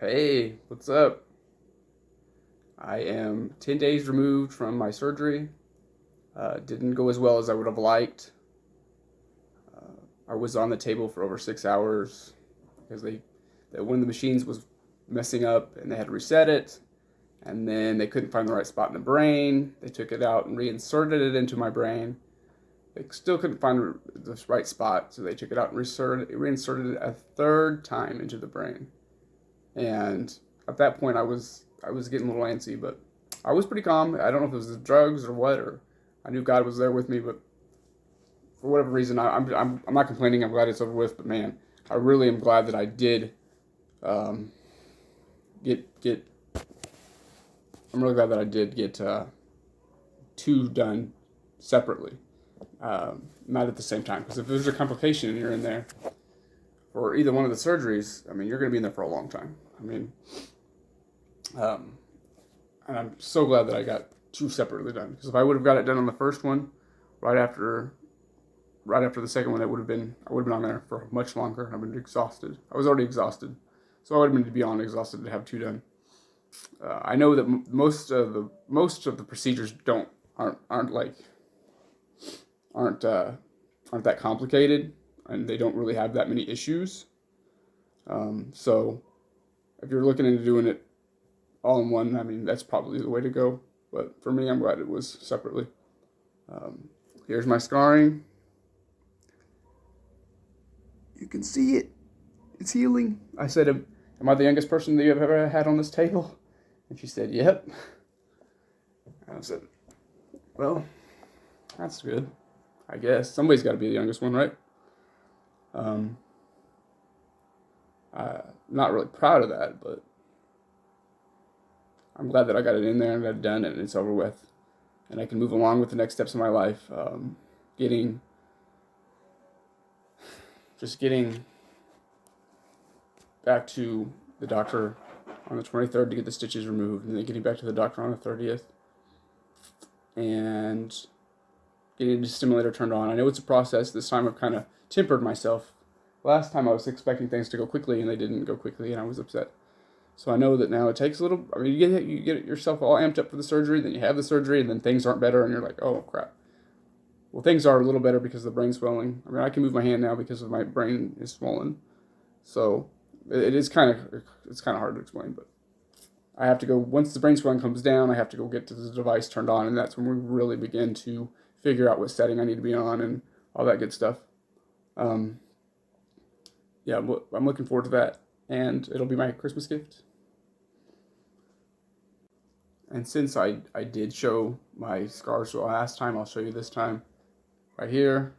Hey, what's up? I am 10 days removed from my surgery. Didn't go as well as I would have liked. I was on the table for over 6 hours because that one of the machines was messing up and they had to reset it. And then they couldn't find the right spot in the brain. They took it out and reinserted it into my brain. They still couldn't find the right spot, so they took it out and reinserted it a third time into the brain. And at that point, I was getting a little antsy, but I was pretty calm. I don't know if it was the drugs or what, or I knew God was there with me, but for whatever reason, I'm not complaining. I'm glad it's over with. But man, I really am glad that I did um, get. I'm really glad that I did get two done separately, not at the same time. Because if there's a complication and you're in there for either one of the surgeries, I mean, you're going to be in there for a long time. I mean, um, and I'm so glad that I got two separately done. Because if I would have got it done on the first one, right after the second one, I would have been on there for much longer. I've been exhausted. I was already exhausted, so I would have been beyond exhausted to have two done. I know that most of the procedures aren't like aren't aren't that complicated, and they don't really have that many issues. So if you're looking into doing it all in one, I mean that's probably the way to go. But for me, I'm glad it was separately. Um, Here's my scarring. You can see it. It's healing. I said, "Am I the youngest person that you've ever had on this table?" And she said, "Yep." And I said, "Well, that's good. I guess somebody's got to be the youngest one, right?" Um, I'm not really proud of that, but I'm glad that I got it in there and got it done and it's over with, and I can move along with the next steps of my life. Getting just getting back to the doctor on the 23rd to get the stitches removed, and then getting back to the doctor on the 30th, and getting the stimulator turned on. I know it's a process. This time I've kind of tempered myself. Last time I was expecting things to go quickly, and they didn't go quickly, and I was upset. So I know that now it takes a little. I mean, you get yourself all amped up for the surgery, then you have the surgery, and then things aren't better, and you're like, oh crap. Well, things are a little better because of the brain swelling. I mean, I can move my hand now because of my brain is swollen. So it's kind of hard to explain, but I have to go once the brain swelling comes down. I have to go get the device turned on, and that's when we really begin to figure out what setting I need to be on and all that good stuff. Um, yeah, I'm looking forward to that, and it'll be my Christmas gift. And since I did show my scars last time, I'll show you this time. Right here,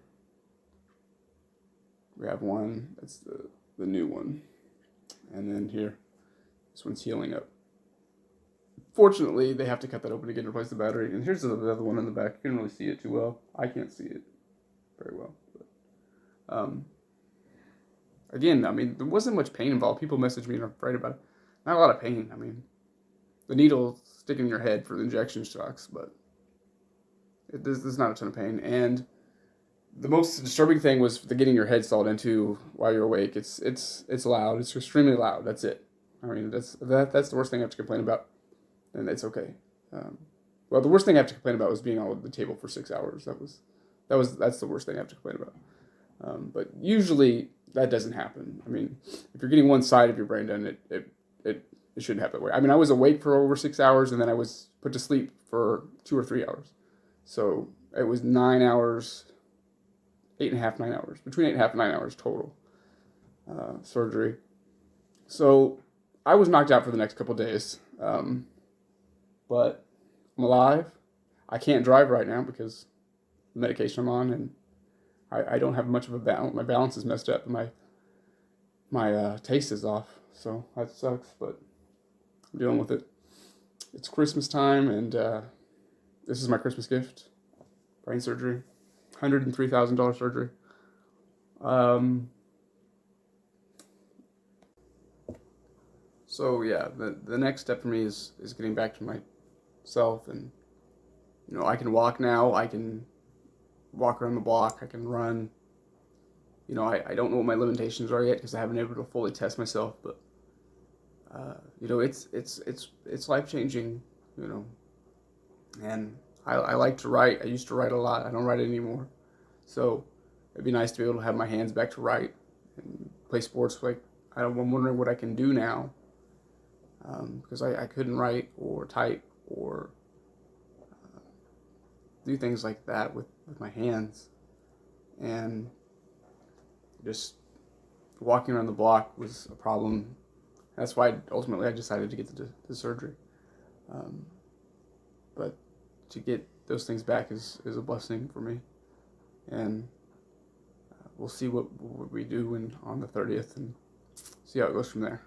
we have one. That's the new one, and then here, this one's healing up. Fortunately, they have to cut that open again to replace the battery. And here's the other one in the back. You can't really see it too well. I can't see it very well. But, again, I mean, there wasn't much pain involved. People message me and are afraid about it. Not a lot of pain. I mean, the needle sticking in your head for the injection sucks, but there's not a ton of pain. And the most disturbing thing was the getting your head sawed into while you're awake. It's loud. It's extremely loud. That's it. I mean, that's the worst thing I have to complain about, and it's okay. Well, the worst thing I have to complain about was being on the table for 6 hours. That's the worst thing I have to complain about. But usually that doesn't happen. I mean, if you're getting one side of your brain done, it shouldn't happen that way. I mean, I was awake for over 6 hours, and then I was put to sleep for 2 or 3 hours. So it was 9 hours, 8.5, 9 hours, between 8.5 and 9 hours total surgery. So I was knocked out for the next couple of days, but I'm alive. I can't drive right now because the medication I'm on, and I don't have much of a balance. My balance is messed up, and my taste is off. So that sucks, but I'm dealing with it. It's Christmas time, and this is my Christmas gift: brain surgery, $103,000 surgery. So yeah, the next step for me is getting back to myself, and I can walk now. I can walk around the block. I can run. I don't know what my limitations are yet because I haven't been able to fully test myself, but It's life changing, and I like to write. I used to write a lot. I don't write anymore. So it'd be nice to be able to have my hands back to write and play sports. I'm wondering what I can do now, because I couldn't write or type or do things like that with my hands. And just walking around the block was a problem. That's why ultimately I decided to get the surgery. Um, but to get those things back is a blessing for me. And we'll see what we do on the 30th and see how it goes from there.